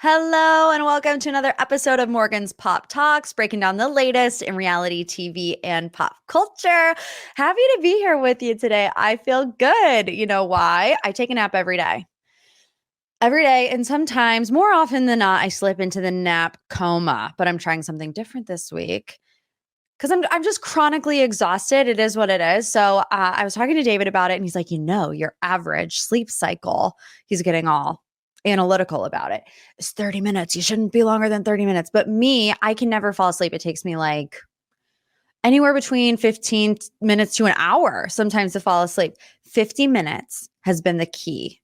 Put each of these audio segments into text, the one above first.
Hello, and welcome to another episode of Morgan's Pop Talks, breaking down the latest in reality TV and pop culture. Happy to be here with you today. I feel good. You know why? I take a nap every day. Every day, and sometimes, more often than not, I slip into the nap coma, but I'm trying something different this week because I'm just chronically exhausted. It is what it is. So I was talking to David about it, and he's like, your average sleep cycle, he's getting all analytical about it. It's 30 minutes. You shouldn't be longer than 30 minutes. But me, I can never fall asleep. It takes me like anywhere between 15 minutes to an hour sometimes to fall asleep. 50 minutes has been the key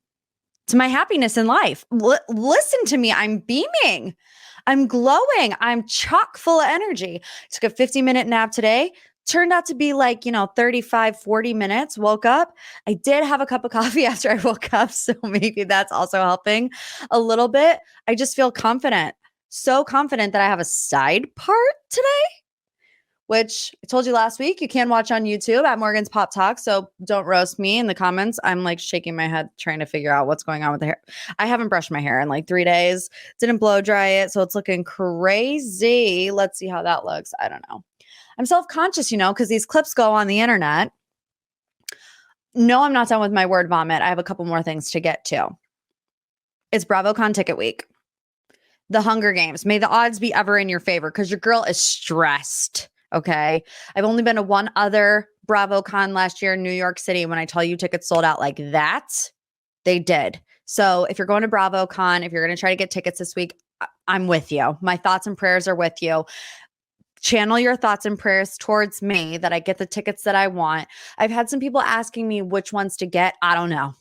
to my happiness in life. Listen to me. I'm beaming. I'm glowing. I'm chock full of energy. Took a 50-minute nap today. Turned out to be like, 35, 40 minutes. Woke up. I did have a cup of coffee after I woke up. So maybe that's also helping a little bit. I just feel confident. So confident that I have a side part today, which I told you last week, you can watch on YouTube at Morgan's Pop Talk. So don't roast me in the comments. I'm like shaking my head trying to figure out what's going on with the hair. I haven't brushed my hair in like 3 days. Didn't blow dry it. So it's looking crazy. Let's see how that looks. I don't know. I'm self-conscious, because these clips go on the internet. No, I'm not done with my word vomit. I have a couple more things to get to. It's BravoCon ticket week. The Hunger Games. May the odds be ever in your favor because your girl is stressed. Okay. I've only been to one other BravoCon last year in New York City. When I tell you tickets sold out like that, they did. So if you're going to BravoCon, if you're going to try to get tickets this week, I'm with you. My thoughts and prayers are with you. Channel your thoughts and prayers towards me that I get the tickets that I want. I've had some people asking me which ones to get. I don't know.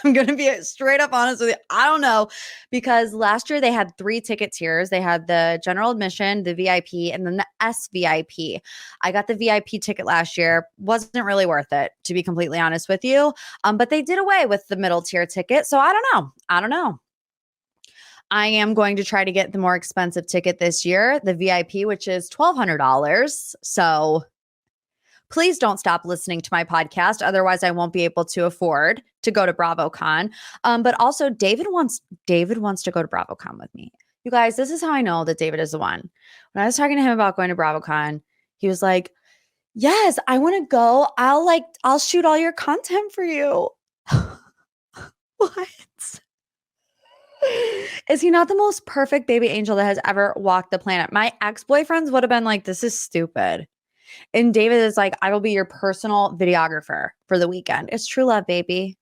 I'm going to be straight up honest with you. I don't know, because last year they had 3 ticket tiers. They had the general admission, the VIP, and then the SVIP. I got the VIP ticket last year. Wasn't really worth it, to be completely honest with you. But they did away with the middle tier ticket. So I don't know. I am going to try to get the more expensive ticket this year, the VIP, which is $1,200. So please don't stop listening to my podcast. Otherwise, I won't be able to afford to go to BravoCon. But also, David wants to go to BravoCon with me. You guys, this is how I know that David is the one. When I was talking to him about going to BravoCon, he was like, "Yes, I want to go. I'll shoot all your content for you." What? Is he not the most perfect baby angel that has ever walked the planet? My ex-boyfriends would have been like, this is stupid. And David is like, I will be your personal videographer for the weekend. It's true love, baby.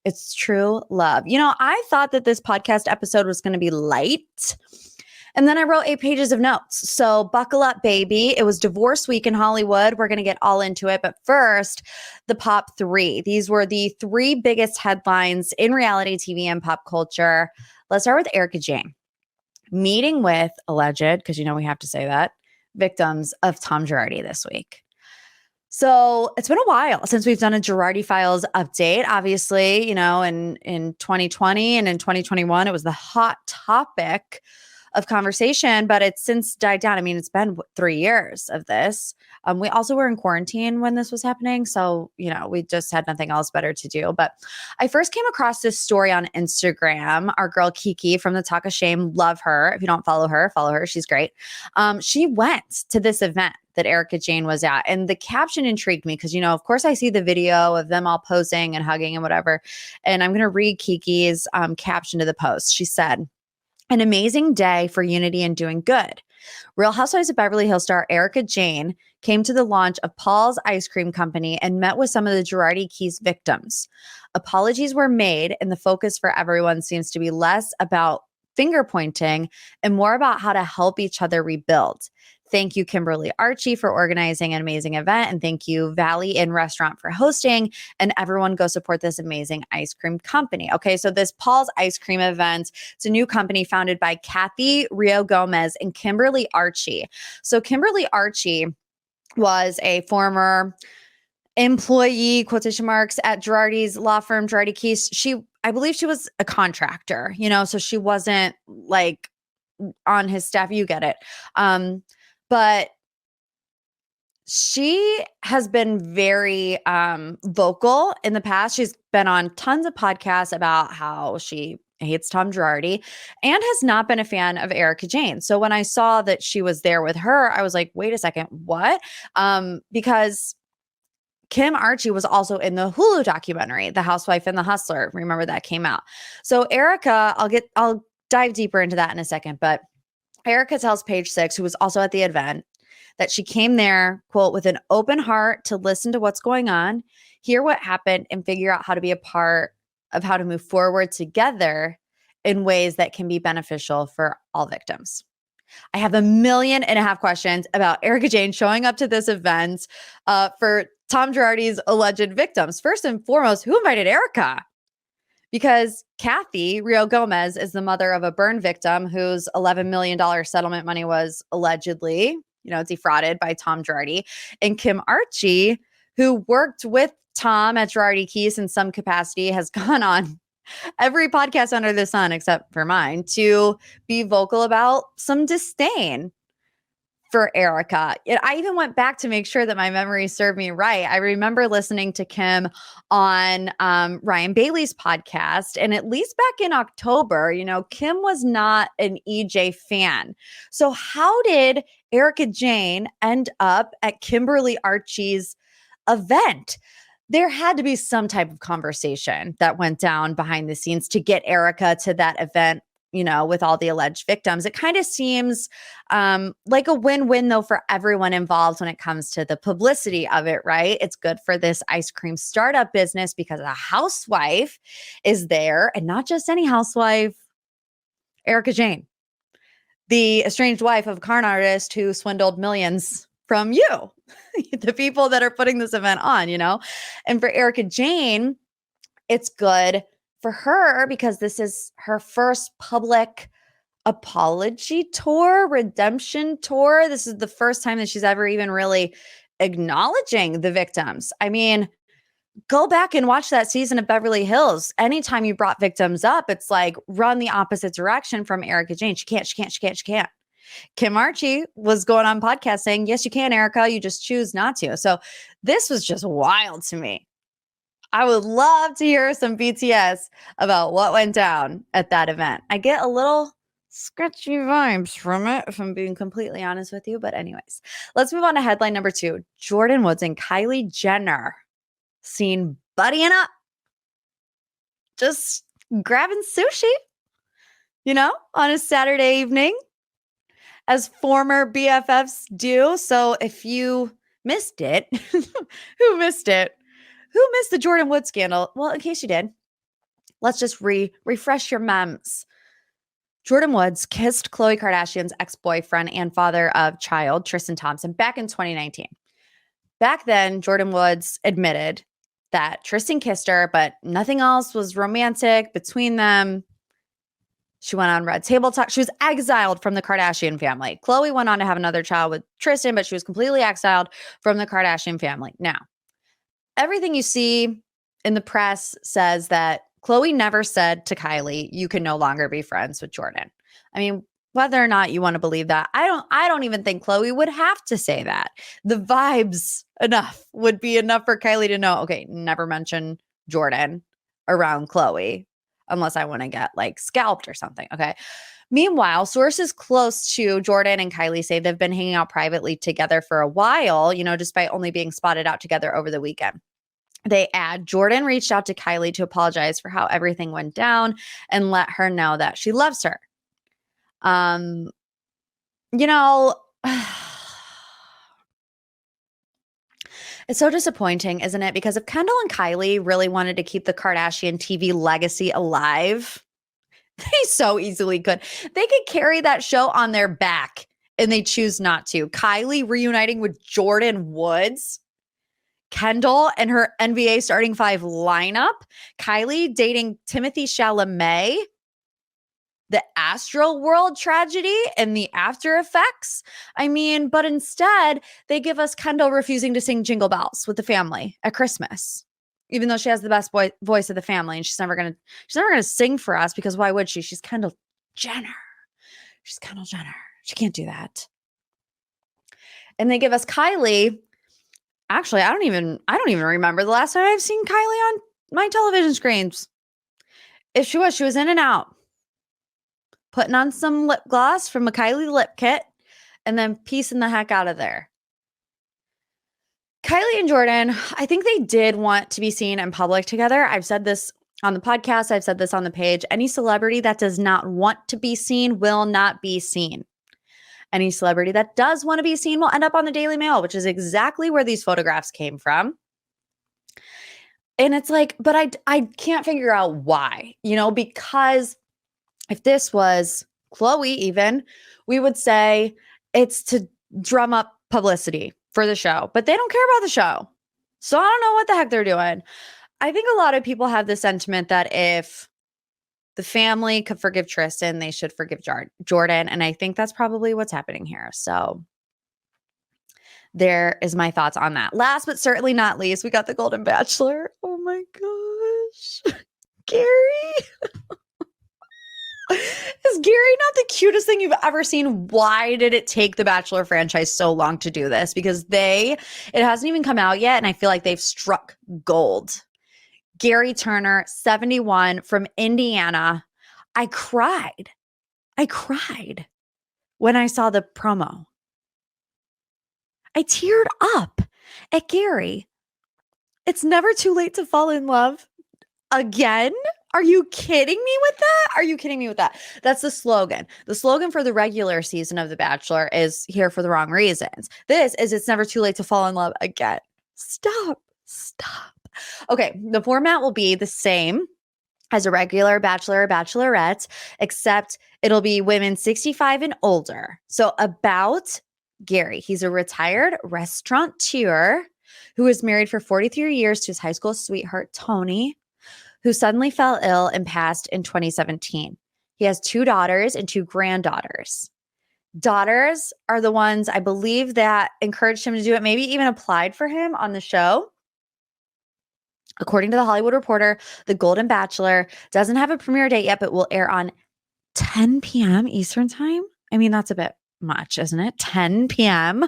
It's true love. I thought that this podcast episode was going to be light. And then I wrote 8 pages of notes. So buckle up, baby. It was divorce week in Hollywood. We're going to get all into it. But first, the pop 3. These were the 3 biggest headlines in reality TV and pop culture. Let's start with Erika Jayne. Meeting with alleged, because we have to say that, victims of Tom Girardi this week. So it's been a while since we've done a Girardi Files update. Obviously, in 2020 and in 2021, it was the hot topic of conversation, but it's since died down. I mean, it's been 3 years of this. We also were in quarantine when this was happening. So, we just had nothing else better to do. But I first came across this story on Instagram. Our girl Kiki from the Talk of Shame, love her. If you don't follow her, follow her. She's great. She went to this event that Erika Jayne was at. And the caption intrigued me because, of course I see the video of them all posing and hugging and whatever. And I'm going to read Kiki's caption to the post. She said, "An amazing day for unity and doing good. Real Housewives of Beverly Hills star Erika Jayne came to the launch of Paul's Ice Cream Company and met with some of the Girardi Keys victims. Apologies were made, and the focus for everyone seems to be less about finger pointing and more about how to help each other rebuild. Thank you, Kimberly Archie, for organizing an amazing event. And thank you, Valley Inn Restaurant, for hosting. And everyone go support this amazing ice cream company." Okay, so this Paul's Ice Cream event, it's a new company founded by Kathy Rio Gomez and Kimberly Archie. So Kimberly Archie was a former employee, quotation marks, at Girardi's law firm, Girardi Keys. I believe she was a contractor, so she wasn't like on his staff. You get it. But she has been very vocal in the past. She's been on tons of podcasts about how she hates Tom Girardi, and has not been a fan of Erika Jayne. So when I saw that she was there with her, I was like, wait a second, what? Because Kim Archie was also in the Hulu documentary, The Housewife and the Hustler. Remember that came out. So Erika, I'll dive deeper into that in a second, but Erika tells Page Six, who was also at the event, that she came there, quote, with an open heart to listen to what's going on, hear what happened, and figure out how to be a part of how to move forward together in ways that can be beneficial for all victims. I have 1.5 million questions about Erika Jayne showing up to this event for Tom Girardi's alleged victims. First and foremost, who invited Erika? Because Kathy Rio Gomez is the mother of a burn victim whose $11 million settlement money was allegedly, defrauded by Tom Girardi. And Kim Archie, who worked with Tom at Girardi Keys in some capacity, has gone on every podcast under the sun, except for mine, to be vocal about some disdain for Erika. I even went back to make sure that my memory served me right. I remember listening to Kim on Ryan Bailey's podcast, and at least back in October, Kim was not an EJ fan. So how did Erika Jayne end up at Kimberly Archie's event? There had to be some type of conversation that went down behind the scenes to get Erika to that event, with all the alleged victims. It kind of seems like a win-win, though, for everyone involved when it comes to the publicity of it, right? It's good for this ice cream startup business because a housewife is there, and not just any housewife, Erika Jayne, the estranged wife of a con artist who swindled millions from you, the people that are putting this event on, And for Erika Jayne, it's good for her because this is her first public apology tour, redemption tour. This is the first time that she's ever even really acknowledging the victims. I mean, go back and watch that season of Beverly Hills. Anytime you brought victims up, it's like run the opposite direction from Erika Jayne. She can't. Kim Archie was going on podcast saying, yes, you can, Erika. You just choose not to. So this was just wild to me. I would love to hear some BTS about what went down at that event. I get a little sketchy vibes from it, if I'm being completely honest with you. But anyways, let's move on to headline number 2. Jordyn Woods and Kylie Jenner seen buddying up, just grabbing sushi, on a Saturday evening, as former BFFs do. So if you missed it, who missed it? Who missed the Jordyn Woods scandal? Well, in case you did, let's just refresh your mems. Jordyn Woods kissed Khloe Kardashian's ex-boyfriend and father of child, Tristan Thompson, back in 2019. Back then, Jordyn Woods admitted that Tristan kissed her, but nothing else was romantic between them. She went on Red Table Talk. She was exiled from the Kardashian family. Khloe went on to have another child with Tristan, but she was completely exiled from the Kardashian family. Now, everything you see in the press says that Khloe never said to Kylie, you can no longer be friends with Jordyn. I mean, whether or not you want to believe that, I don't even think Khloe would have to say that. The vibes would be enough for Kylie to know, okay, never mention Jordyn around Khloe unless I want to get scalped or something. Okay. Meanwhile, sources close to Jordyn and Kylie say they've been hanging out privately together for a while, despite only being spotted out together over the weekend. They add, Jordyn reached out to Kylie to apologize for how everything went down and let her know that she loves her. It's so disappointing, isn't it? Because if Kendall and Kylie really wanted to keep the Kardashian TV legacy alive, they so easily could. They could carry that show on their back, and they choose not to. Kylie reuniting with Jordyn Woods, Kendall and her NBA starting 5 lineup, Kylie dating Timothée Chalamet, the Astro World tragedy and the after effects. I mean, but instead they give us Kendall refusing to sing Jingle Bells with the family at Christmas, even though she has the best voice of the family, and she's never gonna sing for us because why would she? She's Kendall Jenner. She's Kendall Jenner. She can't do that. And they give us Kylie. Actually, I don't even remember the last time I've seen Kylie on my television screens. If she was in and out, putting on some lip gloss from a Kylie lip kit, and then piecing the heck out of there. Kylie and Jordyn, I think they did want to be seen in public together. I've said this on the podcast. I've said this on the page. Any celebrity that does not want to be seen will not be seen. Any celebrity that does want to be seen will end up on the Daily Mail, which is exactly where these photographs came from. And it's like, but I can't figure out why, because if this was Chloe even, we would say it's to drum up publicity for the show, but they don't care about the show. So I don't know what the heck they're doing. I think a lot of people have the sentiment that if the family could forgive Tristan, they should forgive Jordyn. And I think that's probably what's happening here. So there is my thoughts on that. Last but certainly not least, we got the Golden Bachelor. Oh my gosh. Gary. Is Gary not the cutest thing you've ever seen? Why did it take the Bachelor franchise so long to do this? Because it hasn't even come out yet, and I feel like they've struck gold. Gary Turner, 71, from Indiana. I cried when I saw the promo. I teared up at Gary. It's never too late to fall in love again. Are you kidding me with that? That's the slogan. The slogan for the regular season of The Bachelor is here for the wrong reasons. This is it's never too late to fall in love again. Stop. Okay, the format will be the same as a regular Bachelor or Bachelorette, except it'll be women 65 and older. So about Gary, he's a retired restaurateur who was married for 43 years to his high school sweetheart, Tony, who suddenly fell ill and passed in 2017. He has 2 daughters and 2 granddaughters. Daughters are the ones, I believe, that encouraged him to do it, maybe even applied for him on the show. According to The Hollywood Reporter, The Golden Bachelor doesn't have a premiere date yet, but will air on 10 p.m. Eastern time. I mean, that's a bit much, isn't it? 10 p.m.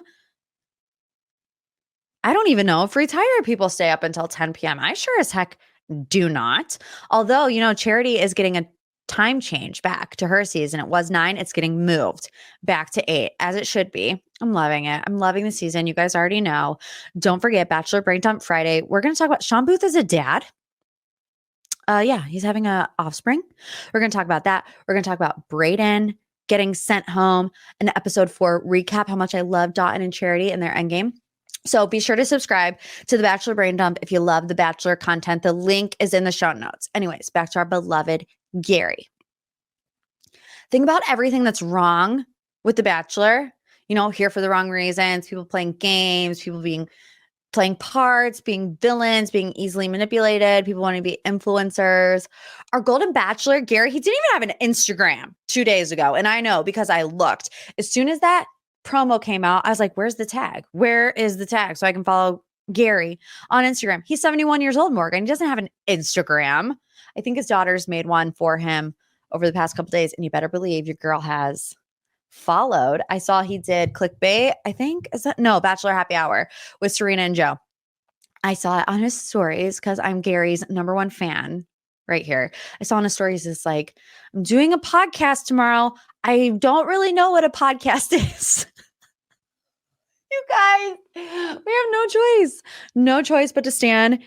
I don't even know if retired people stay up until 10 p.m. I sure as heck do not. Although, Charity is getting a time change back to her season. It was 9. It's getting moved back to 8, as it should be. I'm loving it. I'm loving the season. You guys already know. Don't forget, Bachelor Brain Dump Friday. We're going to talk about Sean Booth as a dad. Yeah, he's having an offspring. We're going to talk about that. We're going to talk about Brayden getting sent home. An episode 4 recap how much I love Dotun and Charity and their endgame. So be sure to subscribe to The Bachelor Brain Dump if you love The Bachelor content. The link is in the show notes. Anyways, back to our beloved Gary. Think about everything that's wrong with The Bachelor. Here for the wrong reasons, people playing games, people playing parts, being villains, being easily manipulated, people wanting to be influencers. Our Golden Bachelor, Gary, he didn't even have an Instagram 2 days ago. And I know because I looked. As soon as that promo came out, I was like, where's the tag? Where is the tag? So I can follow Gary on Instagram. He's 71 years old, Morgan. He doesn't have an Instagram. I think his daughter's made one for him over the past couple days. And you better believe your girl has followed. I saw he did clickbait, I think. Bachelor Happy Hour with Serena and Joe. I saw it on his stories because I'm Gary's #1 fan right here. I saw on his stories, it's like, I'm doing a podcast tomorrow. I don't really know what a podcast is. You guys, we have no choice but to stand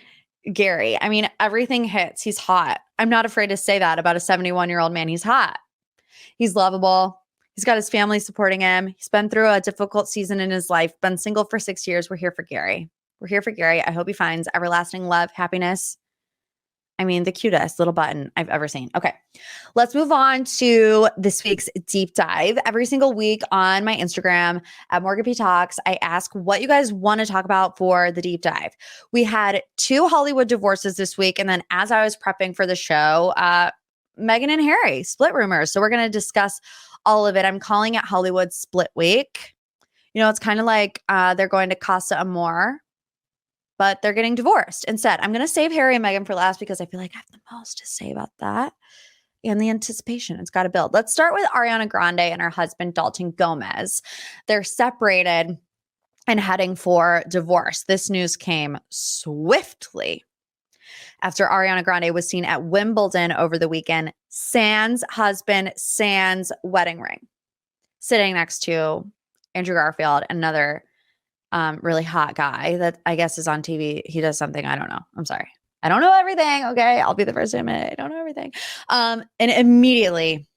Gary. I mean, everything hits. He's hot. I'm not afraid to say that about a 71-year-old man. He's hot. He's lovable. He's got his family supporting him. He's been through a difficult season in his life, been single for 6 years. We're here for Gary. I hope he finds everlasting love, happiness. I mean, the cutest little button I've ever seen. Okay, let's move on to this week's deep dive. Every single week on my Instagram at Morgan P Talks, I ask what you guys want to talk about for the deep dive. We had 2 Hollywood divorces this week. And then as I was prepping for the show, Meghan and Harry split rumors. So we're going to discuss all of it. I'm calling it Hollywood Split Week. It's kind of like they're going to Casa Amor, but they're getting divorced instead. I'm going to save Harry and Meghan for last because I feel like I have the most to say about that and the anticipation. It's got to build. Let's start with Ariana Grande and her husband, Dalton Gomez. They're separated and heading for divorce. This news came swiftly after Ariana Grande was seen at Wimbledon over the weekend, sans husband, sans wedding ring, sitting next to Andrew Garfield, another really hot guy that I guess is on TV. He does something. I don't know. I'm sorry. I don't know everything. Okay. I'll be the first to admit it. I don't know everything. And immediately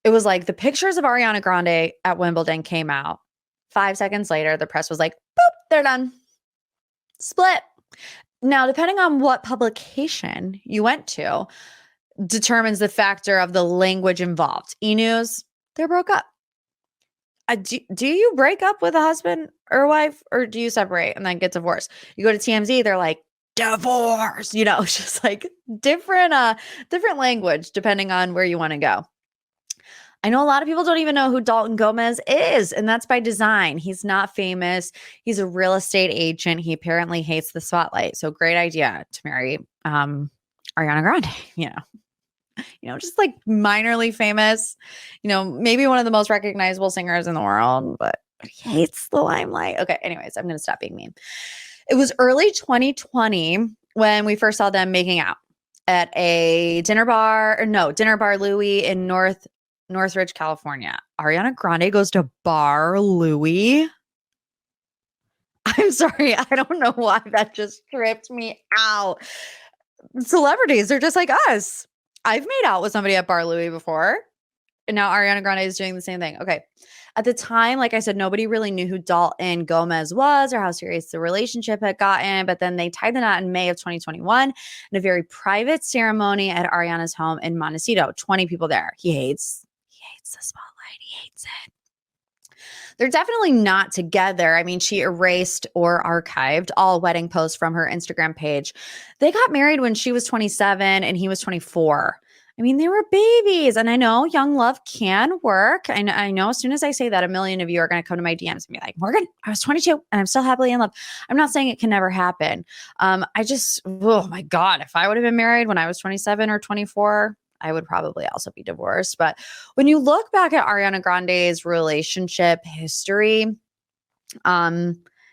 it was like the pictures of Ariana Grande at Wimbledon came out. 5 seconds later, the press was like, boop, they're done. Split. Now, depending on what publication you went to, determines the factor of the language involved. E! News, they're broke up. Do you break up with a husband or wife, or do you separate and then get divorced? You go to TMZ, they're like, divorce. It's just like different language depending on where you want to go. I know a lot of people don't even know who Dalton Gomez is, and that's by design. He's not famous. He's a real estate agent. He apparently hates the spotlight. So great idea to marry Ariana Grande, just like minorly famous, maybe one of the most recognizable singers in the world, but he hates the limelight. Okay, anyways, I'm going to stop being mean. It was early 2020 when we first saw them making out at a dinner bar Louie in Northridge, California. Ariana Grande goes to Bar Louie. I'm sorry. I don't know why that just tripped me out. Celebrities are just like us. I've made out with somebody at Bar Louie before. And now Ariana Grande is doing the same thing. Okay. At the time, like I said, nobody really knew who Dalton Gomez was or how serious the relationship had gotten. But then they tied the knot in May of 2021 in a very private ceremony at Ariana's home in Montecito. 20 people there. He hates the spotlight. He hates it. They're definitely not together. I mean, she erased or archived all wedding posts from her Instagram page. They got married when she was 27 and he was 24. I mean, they were babies. And I know young love can work. I know as soon as I say that, a million of you are going to come to my DMs and be like, Morgan, I was 22 and I'm still happily in love. I'm not saying it can never happen. Oh my God, if I would have been married when I was 27 or 24, I would probably also be divorced. But when you look back at Ariana Grande's relationship history,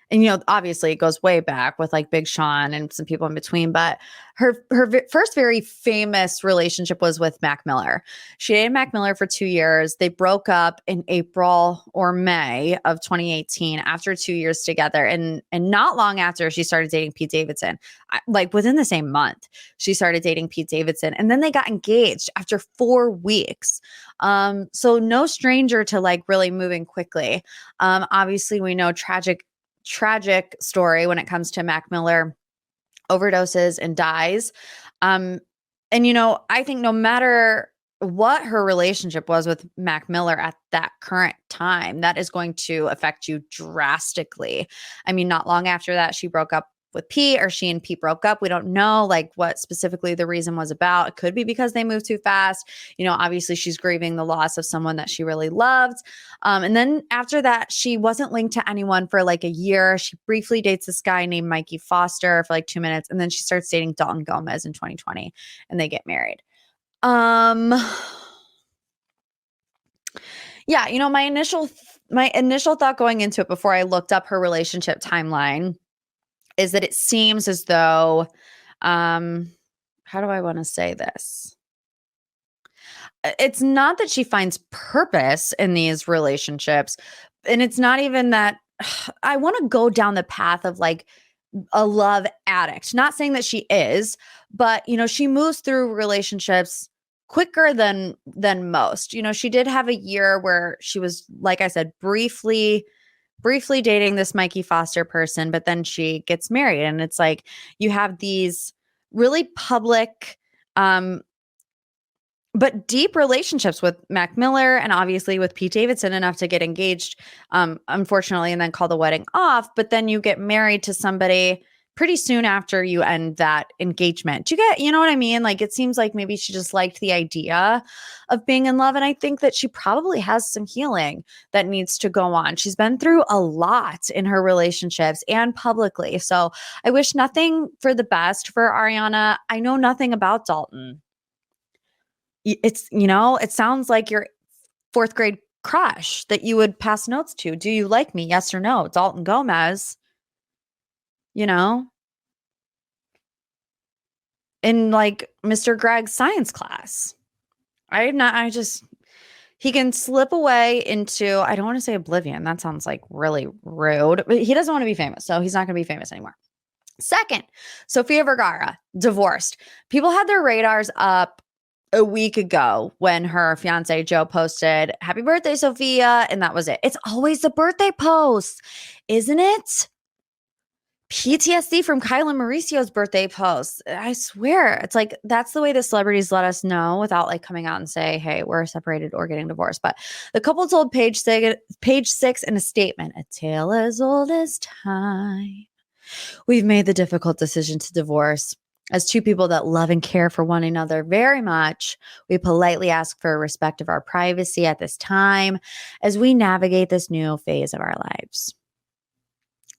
and obviously it goes way back with like Big Sean and some people in between, but her first very famous relationship was with Mac Miller. She dated Mac Miller for 2 years. They broke up in April or May of 2018 after 2 years together. And not long after, she started dating Pete Davidson. Like within the same month, she started dating Pete Davidson. And then they got engaged after 4 weeks. So no stranger to like really moving quickly. Obviously we know tragic story when it comes to Mac Miller, overdoses and dies. I think no matter what her relationship was with Mac Miller at that current time, that is going to affect you drastically. I mean, not long after that, she broke up with Pete, or she and Pete broke up. We don't know like what specifically the reason was about. It could be because they moved too fast. Obviously she's grieving the loss of someone that she really loved. And then after that, she wasn't linked to anyone for like a year. She briefly dates this guy named Mikey Foster for like 2 minutes. And then she starts dating Dalton Gomez in 2020 and they get married. Yeah, my initial thought going into it before I looked up her relationship timeline is that it seems as though, how do I want to say this? It's not that she finds purpose in these relationships. And it's not even that I want to go down the path of like a love addict. Not saying that she is, but she moves through relationships quicker than most. She did have a year where she was, like I said, briefly dating this Mikey Foster person, but then she gets married. And it's like you have these really public but deep relationships with Mac Miller and obviously with Pete Davidson, enough to get engaged, unfortunately, and then call the wedding off. But then you get married to somebody pretty soon after you end that engagement. Do you know what I mean? Like, it seems like maybe she just liked the idea of being in love. And I think that she probably has some healing that needs to go on. She's been through a lot in her relationships and publicly. So I wish nothing for the best for Ariana. I know nothing about Dalton. It sounds like your 4th grade crush that you would pass notes to. Do you like me? Yes or no? Dalton Gomez, in like Mr. Greg's science class. He can slip away into, I don't want to say oblivion. That sounds like really rude, but he doesn't want to be famous. So he's not going to be famous anymore. Second, Sofia Vergara, divorced. People had their radars up a week ago when her fiance Joe posted, "Happy birthday, Sophia." And that was it. It's always the birthday post, isn't it? PTSD from Kylie and Mauricio's birthday post. I swear. It's like, that's the way the celebrities let us know without like coming out and say, hey, we're separated or getting divorced. But the couple told Page Six in a statement, "A tale as old as time. We've made the difficult decision to divorce. As two people that love and care for one another very much, we politely ask for respect of our privacy at this time as we navigate this new phase of our lives."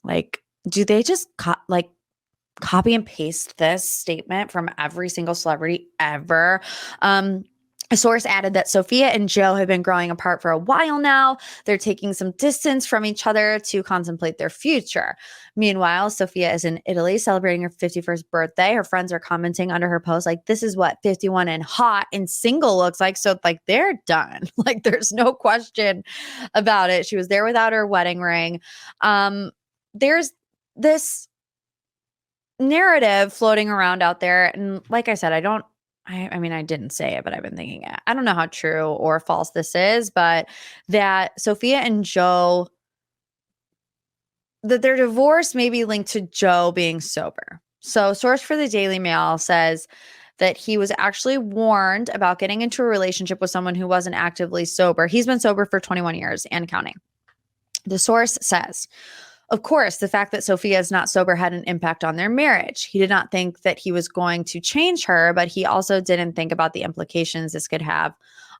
Like, do they just copy and paste this statement from every single celebrity ever? A source added that Sophia and Joe have been growing apart for a while now. They're taking some distance from each other to contemplate their future. Meanwhile, Sophia is in Italy celebrating her 51st birthday. Her friends are commenting under her post like, "This is what 51 and hot and single looks like." So like, they're done. Like, there's no question about it. She was there without her wedding ring. There's this narrative floating around out there. And like I said, I mean, I didn't say it, but I've been thinking it. I don't know how true or false this is, but that Sophia and Joe, that their divorce may be linked to Joe being sober. So, source for the Daily Mail says that he was actually warned about getting into a relationship with someone who wasn't actively sober. He's been sober for 21 years and counting. The source says, of course, the fact that Sophia is not sober had an impact on their marriage. He did not think that he was going to change her, but he also didn't think about the implications this could have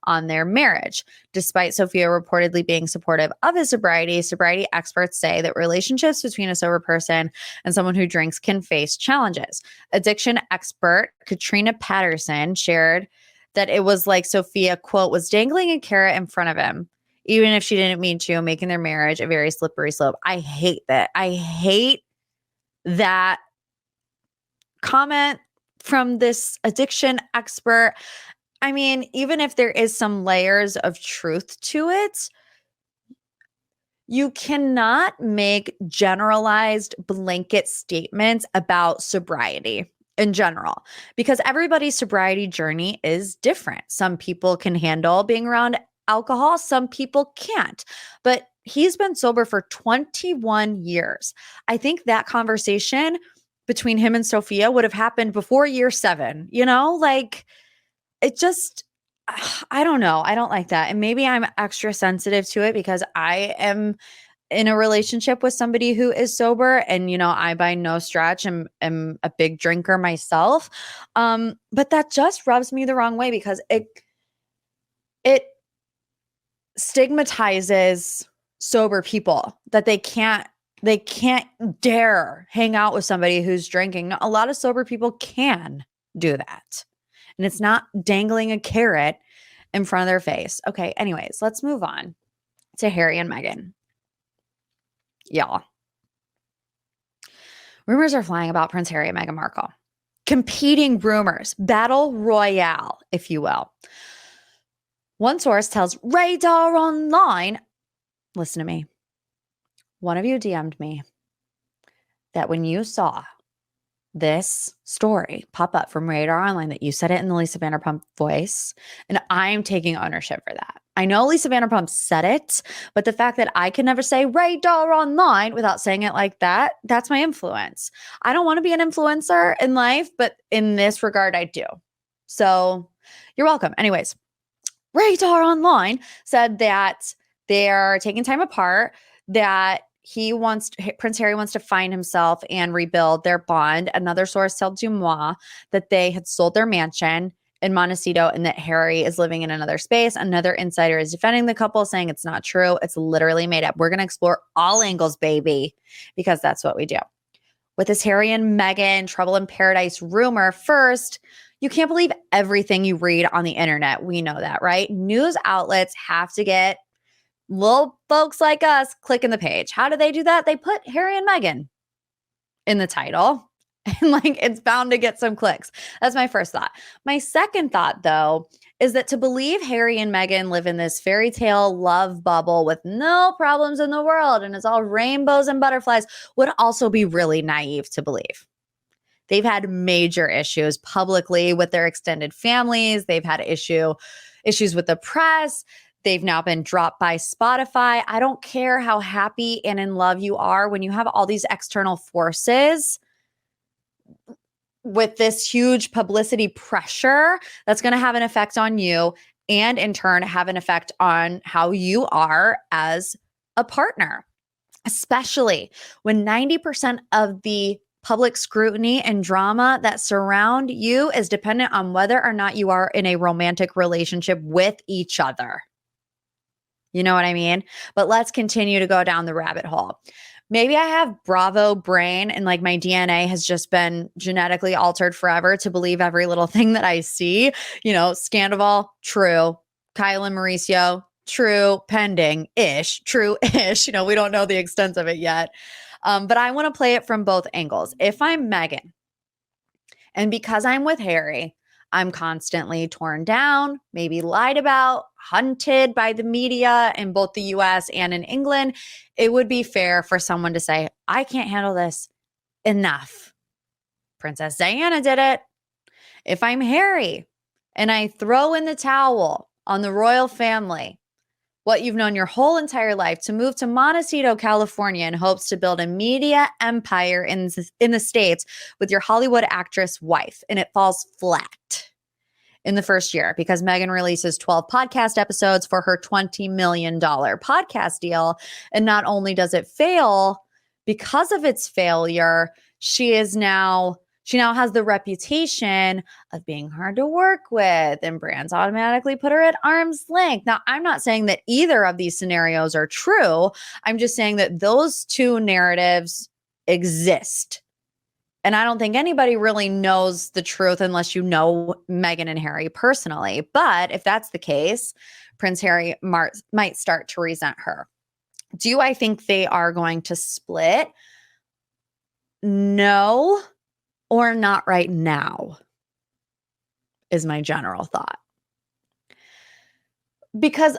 on their marriage. Despite Sophia reportedly being supportive of his sobriety, sobriety experts say that relationships between a sober person and someone who drinks can face challenges. Addiction expert Katrina Patterson shared that it was like Sophia, quote, was dangling a carrot in front of him, even if she didn't mean to, making their marriage a very slippery slope. I hate that. I hate that comment from this addiction expert. I mean, even if there is some layers of truth to it, you cannot make generalized blanket statements about sobriety in general, because everybody's sobriety journey is different. Some people can handle being around alcohol, some people can't. But he's been sober for 21 years. I think that conversation between him and Sophia would have happened before year 7, like it just, I don't know. I don't like that. And maybe I'm extra sensitive to it because I am in a relationship with somebody who is sober, and I by no stretch am a big drinker myself. But that just rubs me the wrong way because it stigmatizes sober people, that they can't dare hang out with somebody who's drinking. A lot of sober people can do that. And it's not dangling a carrot in front of their face. Okay, anyways, let's move on to Harry and Meghan. Y'all. Rumors are flying about Prince Harry and Meghan Markle. Competing rumors, battle royale, if you will. One source tells Radar Online, listen to me. One of you DM'd me that when you saw this story pop up from Radar Online, that you said it in the Lisa Vanderpump voice, and I'm taking ownership for that. I know Lisa Vanderpump said it, but the fact that I can never say Radar Online without saying it like that, that's my influence. I don't want to be an influencer in life, but in this regard, I do. So you're welcome. Anyways, Radar Online said that they're taking time apart, that Prince Harry wants to find himself and rebuild their bond. Another source told Dumois that they had sold their mansion in Montecito and that Harry is living in another space. Another insider is defending the couple, saying it's not true. It's literally made up. We're going to explore all angles, baby, because that's what we do. With this Harry and Meghan trouble in paradise rumor, first, you can't believe everything you read on the internet. We know that, right? News outlets have to get little folks like us clicking the page. How do they do that? They put Harry and Meghan in the title. And like, it's bound to get some clicks. That's my first thought. My second thought, though, is that to believe Harry and Meghan live in this fairy tale love bubble with no problems in the world and it's all rainbows and butterflies would also be really naive to believe. They've had major issues publicly with their extended families. They've had issues with the press. They've now been dropped by Spotify. I don't care how happy and in love you are when you have all these external forces with this huge publicity pressure that's going to have an effect on you and in turn have an effect on how you are as a partner, especially when 90% of the public scrutiny and drama that surround you is dependent on whether or not you are in a romantic relationship with each other. You know what I mean? But let's continue to go down the rabbit hole. Maybe I have Bravo brain and like my DNA has just been genetically altered forever to believe every little thing that I see. You know, Scandival, true. Kyle and Mauricio, true. Pending-ish, true-ish. You know, we don't know the extent of it yet. But I want to play it from both angles. If I'm Meghan, and because I'm with Harry, I'm constantly torn down, maybe lied about, hunted by the media in both the US and in England, it would be fair for someone to say, I can't handle this. Enough. Princess Diana did it. If I'm Harry and I throw in the towel on the royal family, what you've known your whole entire life, to move to Montecito, California in hopes to build a media empire in the States with your Hollywood actress wife, and it falls flat in the first year because Meghan releases 12 podcast episodes for her $20 million podcast deal. And not only does it fail, because of its failure, she now has the reputation of being hard to work with, and brands automatically put her at arm's length. Now, I'm not saying that either of these scenarios are true. I'm just saying that those two narratives exist. And I don't think anybody really knows the truth unless you know Meghan and Harry personally. But if that's the case, Prince Harry might start to resent her. Do I think they are going to split? No. Or not right now, is my general thought. Because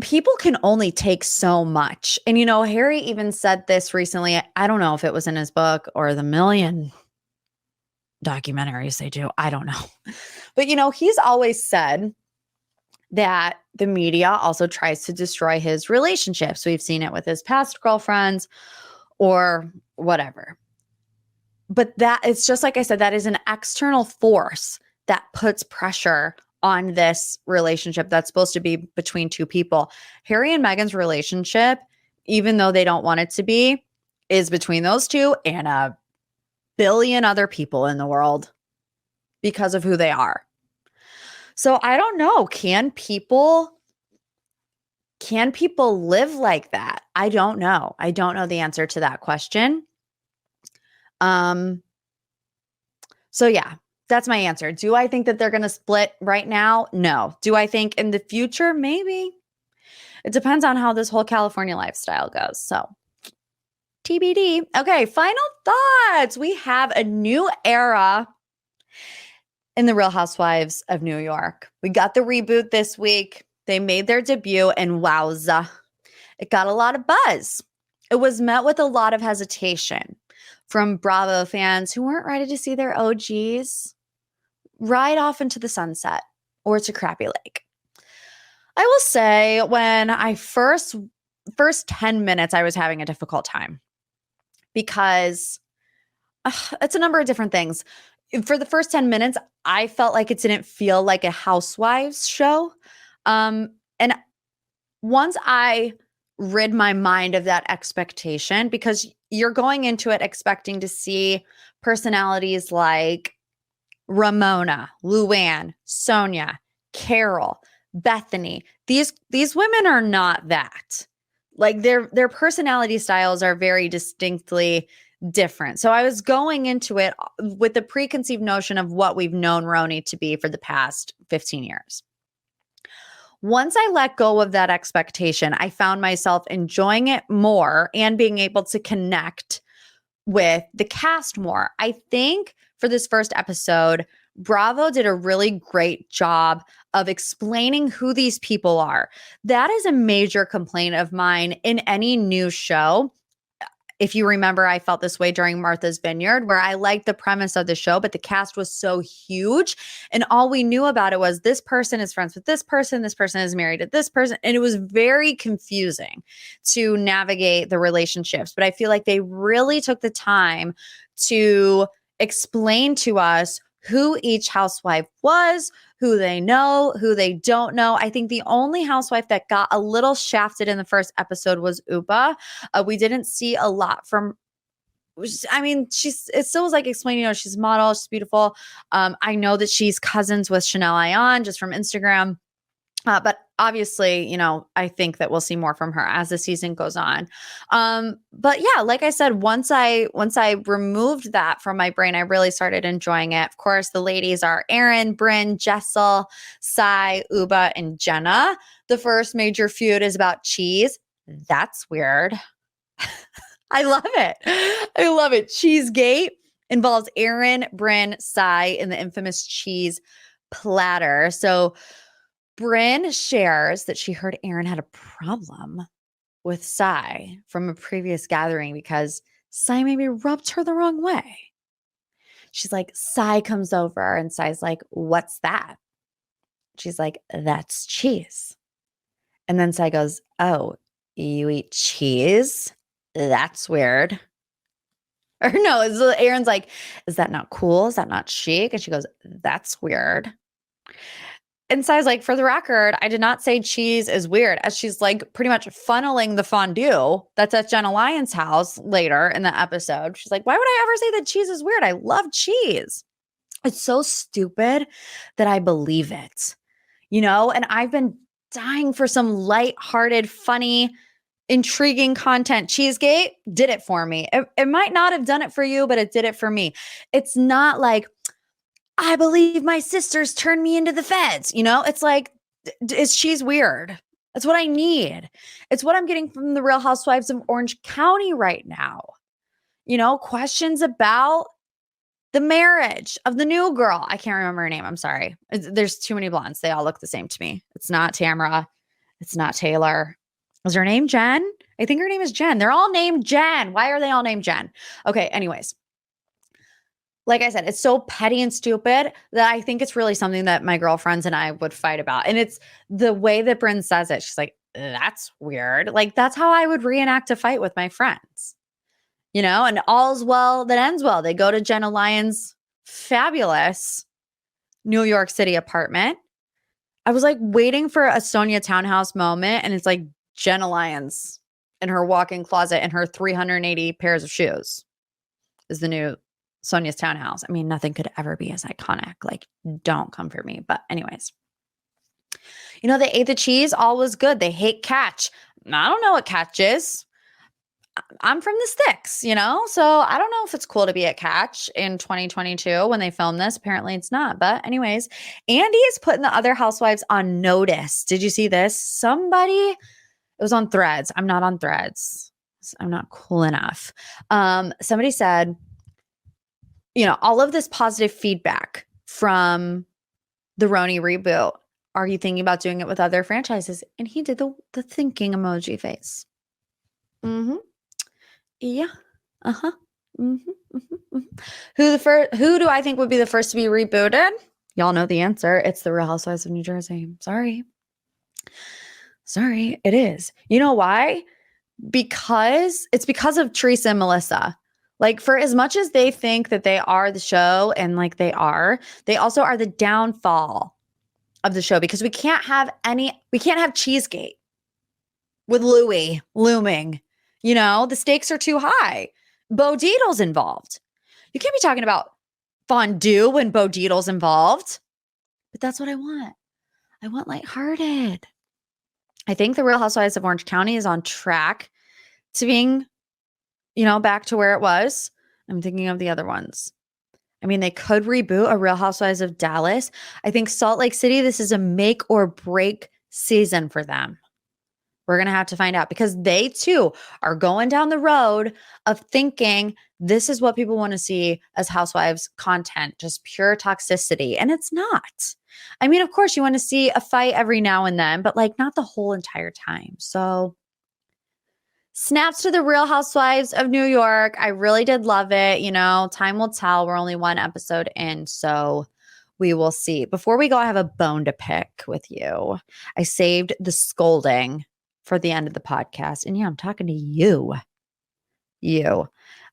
people can only take so much. And, you know, Harry even said this recently. I don't know if it was in his book or the million documentaries they do. I don't know. But, you know, he's always said that the media also tries to destroy his relationships. We've seen it with his past girlfriends or whatever. But that, it's just like I said, that is an external force that puts pressure on this relationship that's supposed to be between two people. Harry and Meghan's relationship, even though they don't want it to be, is between those two and a billion other people in the world because of who they are. So I don't know. Can people live like that? I don't know. I don't know the answer to that question. So yeah, that's my answer. Do I think that they're going to split right now? No. Do I think in the future? Maybe. It depends on how this whole California lifestyle goes. So TBD. Okay, final thoughts. We have a new era in the Real Housewives of New York. We got the reboot this week. They made their debut and wowza, it got a lot of buzz. It was met with a lot of hesitation from Bravo fans who weren't ready to see their OGs ride off into the sunset or to Crappy Lake. I will say when I first 10 minutes, I was having a difficult time because it's a number of different things. For the first 10 minutes, I felt like it didn't feel like a Housewives show. And once I rid my mind of that expectation, because you're going into it expecting to see personalities like Ramona, Luann, Sonia, Carol, Bethany. These women are not that. Like their personality styles are very distinctly different. So I was going into it with the preconceived notion of what we've known RHONY to be for the past 15 years. Once I let go of that expectation, I found myself enjoying it more and being able to connect with the cast more. I think for this first episode, Bravo did a really great job of explaining who these people are. That is a major complaint of mine in any new show. If you remember, I felt this way during Martha's Vineyard, where I liked the premise of the show, but the cast was so huge. And all we knew about it was this person is friends with this person is married to this person. And it was very confusing to navigate the relationships. But I feel like they really took the time to explain to us who each housewife was, who they know, who they don't know. I think the only housewife that got a little shafted in the first episode was Upa. We didn't see a lot from, I mean, it still was like explaining, she's a model, she's beautiful. I know that she's cousins with Chanel Ayan just from Instagram. But obviously, I think that we'll see more from her as the season goes on. But yeah, like I said, once I removed that from my brain, I really started enjoying it. Of course, the ladies are Erin, Brynn, Jessel, Sai, Uba, and Jenna. The first major feud is about cheese. That's weird. I love it. I love it. Cheesegate involves Erin, Brynn, Sai in the infamous cheese platter. So Brynn shares that she heard Erin had a problem with Sai from a previous gathering because Sai maybe rubbed her the wrong way. She's like, Sai comes over and Sai's like, what's that? She's like, that's cheese. And then Sai goes, oh, you eat cheese? That's weird. Or no, Erin's like, is that not cool? Is that not chic? And she goes, that's weird. And Sai's like, for the record, I did not say cheese is weird, as she's like pretty much funneling the fondue that's at Jenna Lyons' house later in the episode. She's like, why would I ever say that cheese is weird? I love cheese. It's so stupid that I believe it, and I've been dying for some lighthearted, funny, intriguing content. Cheesegate did it for me. It might not have done it for you, but it did it for me. It's not like, I believe my sisters turned me into the feds. It's like, is cheese weird? That's what I need. It's what I'm getting from the Real Housewives of Orange County right now. Questions about the marriage of the new girl. I can't remember her name. I'm sorry. There's too many blondes. They all look the same to me. It's not Tamara. It's not Taylor. Was her name Jen? I think her name is Jen. They're all named Jen. Why are they all named Jen? Okay, anyways. Like I said, it's so petty and stupid that I think it's really something that my girlfriends and I would fight about. And it's the way that Brynn says it. She's like, that's weird. Like, that's how I would reenact a fight with my friends, and all's well that ends well. They go to Jenna Lyons' fabulous New York City apartment. I was like waiting for a Sonia Townhouse moment. And it's like Jenna Lyons in her walk-in closet and her 380 pairs of shoes is the new Sonia's Townhouse. I mean, nothing could ever be as iconic. Like, don't come for me. But anyways, they ate the cheese. All was good. They hate catch. I don't know what catch is. I'm from the sticks, so I don't know if it's cool to be at Catch in 2022 when they film this. Apparently it's not. But anyways, Andy is putting the other housewives on notice. Did you see this? It was on Threads. I'm not on Threads. I'm not cool enough. Somebody said, all of this positive feedback from the RHONY reboot. Are you thinking about doing it with other franchises? And he did the thinking emoji face. Mm-hmm. Yeah. Uh-huh. Mm-hmm. Mm-hmm. Mm-hmm. Who do I think would be the first to be rebooted? Y'all know the answer. It's the Real Housewives of New Jersey. Sorry, it is. You know why? Because of Teresa and Melissa. Like, for as much as they think that they are the show, and like they also are the downfall of the show, because we can't have Cheesegate with Louis looming. The stakes are too high. Bo Dietl's involved. You can't be talking about fondue when Bo Dietl's involved. But that's what I want. I want lighthearted. I think the Real Housewives of Orange County is on track to being, back to where it was. I'm thinking of the other ones. I mean, they could reboot a Real Housewives of Dallas. I think Salt Lake City, this is a make or break season for them. We're going to have to find out because they too are going down the road of thinking this is what people want to see as housewives content, just pure toxicity. And it's not. I mean, of course, you want to see a fight every now and then, but like not the whole entire time. So snaps to the Real Housewives of New York. I really did love it. You know, time will tell. We're only one episode in, so we will see. Before we go, I have a bone to pick with you. I saved the scolding for the end of the podcast. And yeah, I'm talking to you.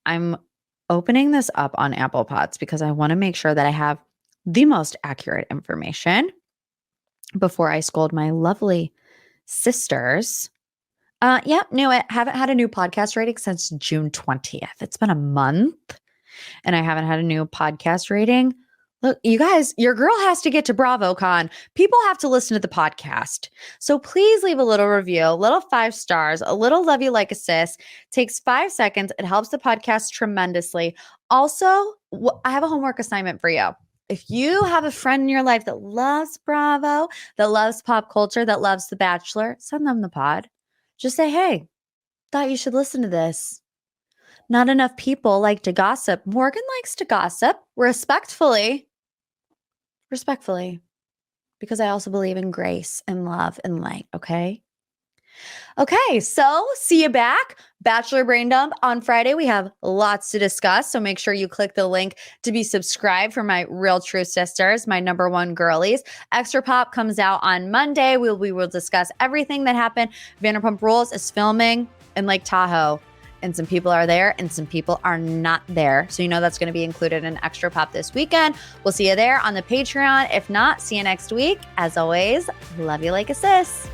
I'm opening this up on Apple Pods because I want to make sure that I have the most accurate information before I scold my lovely sisters. Yep, knew it. Haven't had a new podcast rating since June 20th. It's been a month and I haven't had a new podcast rating. Look, you guys, your girl has to get to BravoCon. People have to listen to the podcast. So please leave a little review, a little 5 stars, a little love you like a sis. Takes 5 seconds. It helps the podcast tremendously. Also, I have a homework assignment for you. If you have a friend in your life that loves Bravo, that loves pop culture, that loves The Bachelor, send them the pod. Just say, hey, thought you should listen to this. Not enough people like to gossip. Morgan likes to gossip respectfully, because I also believe in grace and love and light, okay? Okay, so see you back. Bachelor Brain Dump on Friday. We have lots to discuss, so make sure you click the link to be subscribed for my real true sisters, my number one girlies. Extra Pop comes out on Monday. We will discuss everything that happened. Vanderpump Rules is filming in Lake Tahoe, and some people are there and some people are not there. So you know that's going to be included in Extra Pop this weekend. We'll see you there on the Patreon. If not, see you next week. As always, love you like a sis.